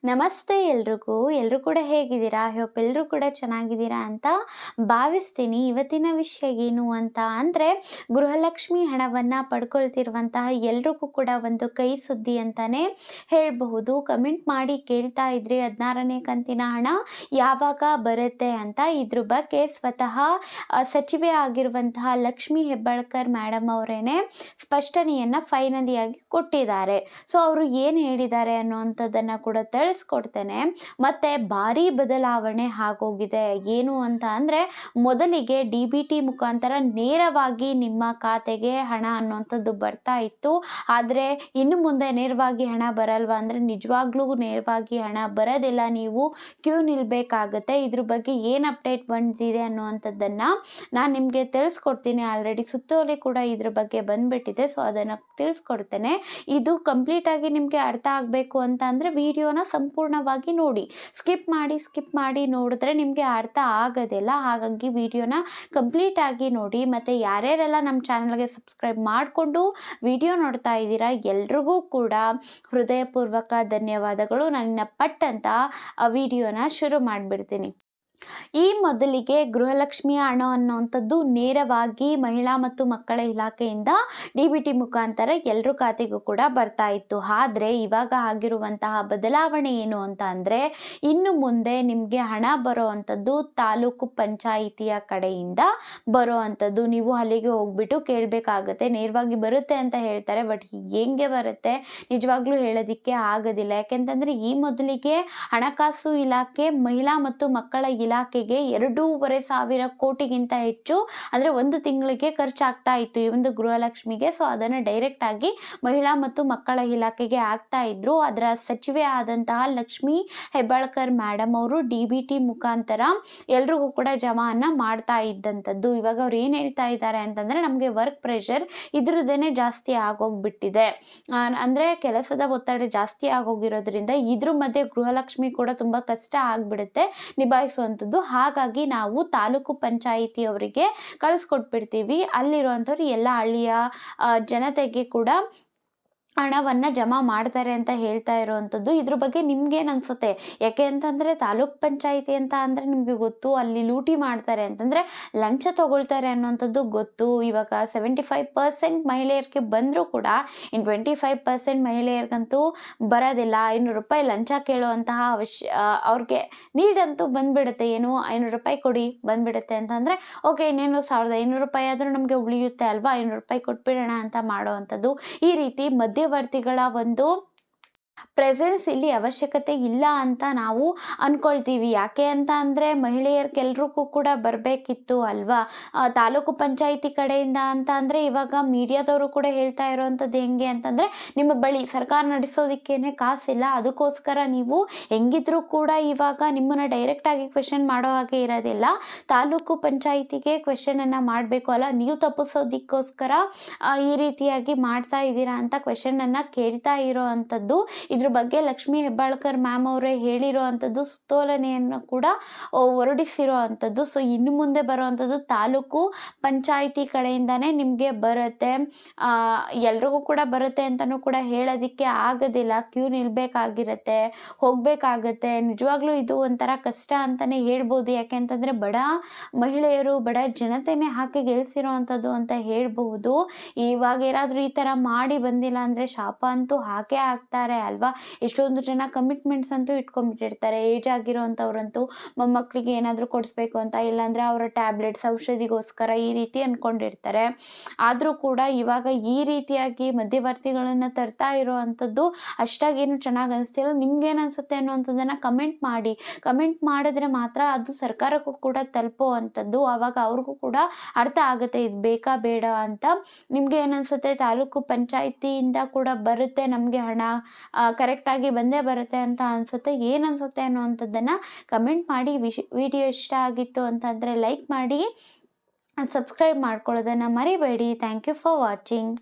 ನಮಸ್ತೆ ಎಲ್ರಿಗೂ. ಎಲ್ಲರೂ ಕೂಡ ಹೇಗಿದ್ದೀರಾ? ಐ ಹೋಪ್ ಎಲ್ಲರೂ ಕೂಡ ಚೆನ್ನಾಗಿದ್ದೀರಾ ಅಂತ ಭಾವಿಸ್ತೀನಿ. ಇವತ್ತಿನ ವಿಷಯ ಏನು ಅಂತ ಅಂದರೆ, ಗೃಹಲಕ್ಷ್ಮಿ ಹಣವನ್ನು ಪಡ್ಕೊಳ್ತಿರುವಂತಹ ಎಲ್ರಿಗೂ ಕೂಡ ಒಂದು ಕೈ ಸುದ್ದಿ ಅಂತಲೇ ಹೇಳಬಹುದು. ಕಮೆಂಟ್ ಮಾಡಿ ಕೇಳ್ತಾ ಇದ್ರಿ 16ನೇ ಕಂತಿನ ಹಣ ಯಾವಾಗ ಬರುತ್ತೆ ಅಂತ. ಇದ್ರ ಬಗ್ಗೆ ಸ್ವತಃ ಸಚಿವೆ ಆಗಿರುವಂತಹ ಲಕ್ಷ್ಮಿ ಹೆಬ್ಬಾಳ್ಕರ್ ಮೇಡಮ್ ಅವರೇನೆ ಸ್ಪಷ್ಟನೆಯನ್ನು ಫೈನಲಿಯಾಗಿ ಕೊಟ್ಟಿದ್ದಾರೆ. ಸೊ ಅವರು ಏನು ಹೇಳಿದ್ದಾರೆ ಅನ್ನುವಂಥದ್ದನ್ನು ಕೂಡ ತಿಳಿಸ್ಕೊಡ್ತೇನೆ. ಮತ್ತು ಭಾರಿ ಬದಲಾವಣೆ ಆಗೋಗಿದೆ. ಏನು ಅಂತ ಅಂದರೆ, ಮೊದಲಿಗೆ DBT ಮುಖಾಂತರ ನೇರವಾಗಿ ನಿಮ್ಮ ಖಾತೆಗೆ ಹಣ ಅನ್ನುವಂಥದ್ದು ಬರ್ತಾ ಇತ್ತು. ಆದರೆ ಇನ್ನು ಮುಂದೆ ನೇರವಾಗಿ ಹಣ ಬರಲ್ವಾ ಅಂದರೆ, ನಿಜವಾಗ್ಲೂ ನೇರವಾಗಿ ಹಣ ಬರೋದಿಲ್ಲ. ನೀವು ಕ್ಯೂ ನಿಲ್ಲಬೇಕಾಗತ್ತೆ. ಇದ್ರ ಬಗ್ಗೆ ಏನು ಅಪ್ಡೇಟ್ ಬಂದಿದೆ ಅನ್ನುವಂಥದ್ದನ್ನು ನಾನು ನಿಮಗೆ ತಿಳಿಸ್ಕೊಡ್ತೀನಿ. ಆಲ್ರೆಡಿ ಸುತ್ತೋಲೆ ಕೂಡ ಇದ್ರ ಬಗ್ಗೆ ಬಂದುಬಿಟ್ಟಿದೆ. ಸೊ ಅದನ್ನು ತಿಳಿಸ್ಕೊಡ್ತೇನೆ. ಇದು ಕಂಪ್ಲೀಟಾಗಿ ನಿಮಗೆ ಅರ್ಥ ಆಗಬೇಕು ಅಂತ ಅಂದರೆ ವಿಡಿಯೋನ ಸಂಪೂರ್ಣವಾಗಿ ನೋಡಿ. ಸ್ಕಿಪ್ ಮಾಡಿ ನೋಡಿದ್ರೆ ನಿಮಗೆ ಅರ್ಥ ಆಗೋದಿಲ್ಲ. ಹಾಗಾಗಿ ವಿಡಿಯೋನ ಕಂಪ್ಲೀಟಾಗಿ ನೋಡಿ. ಮತ್ತು ಯಾರ್ಯಾರೆಲ್ಲ ನಮ್ಮ ಚಾನಲ್ಗೆ ಸಬ್ಸ್ಕ್ರೈಬ್ ಮಾಡಿಕೊಂಡು ವಿಡಿಯೋ ನೋಡ್ತಾ ಇದ್ದೀರಾ ಎಲ್ರಿಗೂ ಕೂಡ ಹೃದಯಪೂರ್ವಕ ಧನ್ಯವಾದಗಳು. ನನ್ನ ಪಟ್ಟಂತ ವಿಡಿಯೋನ ಶುರು ಮಾಡಿಬಿಡ್ತೀನಿ. ಈ ಮೊದಲಿಗೆ ಗೃಹಲಕ್ಷ್ಮಿಯ ಹಣ ಅನ್ನುವಂಥದ್ದು ನೇರವಾಗಿ ಮಹಿಳಾ ಮತ್ತು ಮಕ್ಕಳ ಇಲಾಖೆಯಿಂದ DBT ಮುಖಾಂತರ ಎಲ್ಲರ ಖಾತೆಗೂ ಕೂಡ ಬರ್ತಾ ಇತ್ತು. ಆದರೆ ಇವಾಗ ಆಗಿರುವಂತಹ ಬದಲಾವಣೆ ಏನು ಅಂತ ಅಂದರೆ, ಇನ್ನು ಮುಂದೆ ನಿಮಗೆ ಹಣ ಬರೋ ಅಂಥದ್ದು ತಾಲೂಕು ಪಂಚಾಯಿತಿಯ ಕಡೆಯಿಂದ ಬರೋ ಅಂಥದ್ದು. ನೀವು ಅಲ್ಲಿಗೆ ಹೋಗ್ಬಿಟ್ಟು ಕೇಳಬೇಕಾಗತ್ತೆ. ನೇರವಾಗಿ ಬರುತ್ತೆ ಅಂತ ಹೇಳ್ತಾರೆ, ಬಟ್ ಹೆಂಗೆ ಬರುತ್ತೆ ನಿಜವಾಗ್ಲೂ ಹೇಳೋದಕ್ಕೆ ಆಗೋದಿಲ್ಲ. ಯಾಕೆಂತಂದರೆ ಈ ಮೊದಲಿಗೆ ಹಣಕಾಸು ಇಲಾಖೆ ಮಹಿಳಾ ಮತ್ತು ಮಕ್ಕಳ ಇಲಾಖೆಗೆ 2,500 ಕೋಟಿಗಿಂತ ಹೆಚ್ಚು ಅಂದರೆ ಒಂದು ತಿಂಗಳಿಗೆ ಖರ್ಚಾಗ್ತಾ ಇತ್ತು ಈ ಒಂದು ಗೃಹಲಕ್ಷ್ಮಿಗೆ. ಸೊ ಅದನ್ನು ಡೈರೆಕ್ಟ್ ಆಗಿ ಮಹಿಳಾ ಮತ್ತು ಮಕ್ಕಳ ಇಲಾಖೆಗೆ ಆಗ್ತಾ ಇದ್ರು. ಅದರ ಸಚಿವೆ ಆದಂತಹ ಲಕ್ಷ್ಮಿ ಹೆಬ್ಬಾಳ್ಕರ್ ಮೇಡಮ್ ಅವರು DBT ಮುಖಾಂತರ ಎಲ್ರಿಗೂ ಕೂಡ ಜಮಾನ ಮಾಡ್ತಾ ಇದ್ದಂಥದ್ದು. ಇವಾಗ ಅವ್ರು ಏನು ಹೇಳ್ತಾ ಇದ್ದಾರೆ ಅಂತಂದರೆ, ನಮಗೆ ವರ್ಕ್ ಪ್ರೆಷರ್ ಇದ್ರದ್ದೇನೆ ಜಾಸ್ತಿ ಆಗೋಗ್ಬಿಟ್ಟಿದೆ. ಅಂದರೆ ಕೆಲಸದ ಒತ್ತಡ ಜಾಸ್ತಿ ಆಗೋಗಿರೋದ್ರಿಂದ ಇದ್ರ ಮಧ್ಯೆ ಗೃಹಲಕ್ಷ್ಮಿ ಕೂಡ ತುಂಬ ಕಷ್ಟ ಆಗಿಬಿಡುತ್ತೆ ನಿಭಾಯಿಸುವಂಥದ್ದು. ಹಾಗಾಗಿ ನಾವು ತಾಲೂಕು ಪಂಚಾಯಿತಿಯವರಿಗೆ ಕಳಿಸ್ಕೊಟ್ಬಿಡ್ತೀವಿ. ಅಲ್ಲಿರುವಂಥವ್ರು ಎಲ್ಲ ಹಳ್ಳಿಯ ಜನತೆಗೆ ಕೂಡ ಹಣವನ್ನು ಜಮಾ ಮಾಡ್ತಾರೆ ಅಂತ ಹೇಳ್ತಾ ಇರೋವಂಥದ್ದು. ಇದ್ರ ಬಗ್ಗೆ ನಿಮ್ಗೇನು ಅನಿಸುತ್ತೆ? ಯಾಕೆ ಅಂತಂದರೆ ತಾಲೂಕ್ ಪಂಚಾಯಿತಿ ಅಂತ ಅಂದರೆ ನಿಮಗೆ ಗೊತ್ತು, ಅಲ್ಲಿ ಲೂಟಿ ಮಾಡ್ತಾರೆ ಅಂತಂದರೆ ಲಂಚ ತಗೊಳ್ತಾರೆ ಅನ್ನೋವಂಥದ್ದು ಗೊತ್ತು. ಇವಾಗ 75% ಮಹಿಳೆಯರಿಗೆ ಬಂದರೂ ಕೂಡ ಇನ್ನು 25% ಮಹಿಳೆಯರಿಗಂತೂ ಬರೋದಿಲ್ಲ. 500 ರೂಪಾಯಿ ಲಂಚ ಕೇಳುವಂತಹ ಅವ್ರಿಗೆ ನೀಡಂತೂ ಬಂದುಬಿಡುತ್ತೆ. ಏನು 500 ರೂಪಾಯಿ ಕೊಡಿ ಬಂದುಬಿಡುತ್ತೆ ಅಂತಂದರೆ, ಓಕೆ ಇನ್ನೇನು 1,500 ರೂಪಾಯಿ ಆದರೂ ನಮಗೆ ಉಳಿಯುತ್ತೆ ಅಲ್ವಾ, 500 ರೂಪಾಯಿ ಕೊಟ್ಬಿಡೋಣ ಅಂತ ಮಾಡೋವಂಥದ್ದು. ಈ ರೀತಿ ಮಧ್ಯವರ್ತಿಗಳ ಒಂದು ಪ್ರೆಸೆನ್ಸ್ ಇಲ್ಲಿ ಅವಶ್ಯಕತೆ ಇಲ್ಲ ಅಂತ ನಾವು ಅಂದ್ಕೊಳ್ತೀವಿ. ಯಾಕೆ ಅಂತ ಅಂದರೆ, ಮಹಿಳೆಯರಿಗೆಲ್ರಿಗೂ ಕೂಡ ಬರಬೇಕಿತ್ತು ಅಲ್ವಾ. ತಾಲೂಕು ಪಂಚಾಯಿತಿ ಕಡೆಯಿಂದ ಅಂತ ಅಂದರೆ ಇವಾಗ ಮೀಡಿಯಾದವರು ಕೂಡ ಹೇಳ್ತಾ ಇರೋವಂಥದ್ದು ಹೆಂಗೆ ಅಂತಂದರೆ, ನಿಮ್ಮ ಬಳಿ ಸರ್ಕಾರ ನಡೆಸೋದಕ್ಕೇನೆ ಕಾಸಿಲ್ಲ, ಅದಕ್ಕೋಸ್ಕರ ನೀವು ಹೆಂಗಿದ್ರೂ ಕೂಡ ಇವಾಗ ನಿಮ್ಮನ್ನು ಡೈರೆಕ್ಟಾಗಿ ಕ್ವೆಶನ್ ಮಾಡೋ ಹಾಗೆ ಇರೋದಿಲ್ಲ. ತಾಲೂಕು ಪಂಚಾಯಿತಿಗೆ ಕ್ವೆಶನನ್ನು ಮಾಡಬೇಕು ಅಲ್ಲ, ನೀವು ತಪ್ಪಿಸೋದಕ್ಕೋಸ್ಕರ ಈ ರೀತಿಯಾಗಿ ಮಾಡ್ತಾ ಇದ್ದೀರಾ ಅಂತ ಕ್ವೆಶನನ್ನು ಕೇಳ್ತಾ ಇರೋ ಅಂಥದ್ದು. ಇದ್ರ ಬಗ್ಗೆ ಲಕ್ಷ್ಮಿ ಹೆಬ್ಬಾಳ್ಕರ್ ಮ್ಯಾಮ್ ಅವರೇ ಹೇಳಿರೋ ಅಂಥದ್ದು, ಸುತ್ತೋಲನೆಯನ್ನು ಕೂಡ ಹೊರಡಿಸಿರೋ ಅಂಥದ್ದು. ಸೊ ಇನ್ನು ಮುಂದೆ ಬರೋ ಅಂಥದ್ದು ತಾಲೂಕು ಪಂಚಾಯಿತಿ ಕಡೆಯಿಂದನೇ ನಿಮಗೆ ಬರುತ್ತೆ. ಎಲ್ರಿಗೂ ಕೂಡ ಬರುತ್ತೆ ಅಂತಲೂ ಕೂಡ ಹೇಳೋದಕ್ಕೆ ಆಗೋದಿಲ್ಲ. ಕ್ಯೂ ನಿಲ್ಲಬೇಕಾಗಿರುತ್ತೆ, ಹೋಗಬೇಕಾಗತ್ತೆ. ನಿಜವಾಗ್ಲೂ ಇದು ಒಂಥರ ಕಷ್ಟ ಅಂತಲೇ ಹೇಳ್ಬೋದು. ಯಾಕೆ ಅಂತಂದರೆ ಬಡ ಮಹಿಳೆಯರು, ಬಡ ಜನತೆನೇ ಹಾಕಿ ಗೆಲ್ಲಿಸಿರೋ ಅಂಥದ್ದು ಅಂತ ಹೇಳ್ಬಹುದು. ಇವಾಗ ಏನಾದರೂ ಈ ಥರ ಮಾಡಿ ಬಂದಿಲ್ಲ ಅಂದರೆ ಶಾಪ ಅಂತೂ ಹಾಕೇ ಹಾಕ್ತಾರೆ ಅಲ್ವಾ. ಎಷ್ಟೊಂದು ಜನ ಕಮಿಟ್ಮೆಂಟ್ಸ್ ಅಂತೂ ಇಟ್ಕೊಂಡ್ಬಿಟ್ಟಿರ್ತಾರೆ. ಏಜ್ ಆಗಿರೋವಂಥವ್ರಂತೂ ಮೊಮ್ಮಕ್ಕಳಿಗೆ ಏನಾದರೂ ಕೊಡಿಸ್ಬೇಕು ಅಂತ, ಇಲ್ಲಾಂದರೆ ಅವರ ಟ್ಯಾಬ್ಲೆಟ್ಸ್ ಔಷಧಿಗೋಸ್ಕರ ಈ ರೀತಿ ಅಂದ್ಕೊಂಡಿರ್ತಾರೆ. ಆದರೂ ಕೂಡ ಇವಾಗ ಈ ರೀತಿಯಾಗಿ ಮಧ್ಯವರ್ತಿಗಳನ್ನು ತರ್ತಾ ಇರೋ ಅಂಥದ್ದು ಅಷ್ಟಾಗೇನು ಚೆನ್ನಾಗಿ ಅನಿಸ್ತಿಲ್ಲ. ನಿಮ್ಗೇನು ಅನಿಸುತ್ತೆ ಅನ್ನುವಂಥದ್ದನ್ನು ಕಮೆಂಟ್ ಮಾಡಿದ್ರೆ ಮಾತ್ರ ಅದು ಸರ್ಕಾರಕ್ಕೂ ಕೂಡ ತಲುಪೋ ಅಂಥದ್ದು. ಆವಾಗ ಅವ್ರಿಗೂ ಕೂಡ ಅರ್ಥ ಆಗುತ್ತೆ ಇದು ಬೇಕಾ ಬೇಡ ಅಂತ. ನಿಮ್ಗೆ ಏನು ಅನಿಸುತ್ತೆ? ತಾಲೂಕು ಪಂಚಾಯಿತಿಯಿಂದ ಕೂಡ ಬರುತ್ತೆ ನಮಗೆ ಹಣ, ಕರೆಕ್ಟಾಗಿ ಬಂದೇ ಬರುತ್ತೆ ಅಂತ ಅನಿಸುತ್ತೆ? ಏನು ಅನಿಸುತ್ತೆ ಅನ್ನುವಂಥದ್ದನ್ನು ಕಮೆಂಟ್ ಮಾಡಿ. ವಿಡಿಯೋ ಇಷ್ಟ ಆಗಿತ್ತು ಅಂತಂದರೆ ಲೈಕ್ ಮಾಡಿ, ಸಬ್ಸ್ಕ್ರೈಬ್ ಮಾಡ್ಕೊಳ್ಳೋದನ್ನು ಮರಿಬೇಡಿ. Thank you for watching.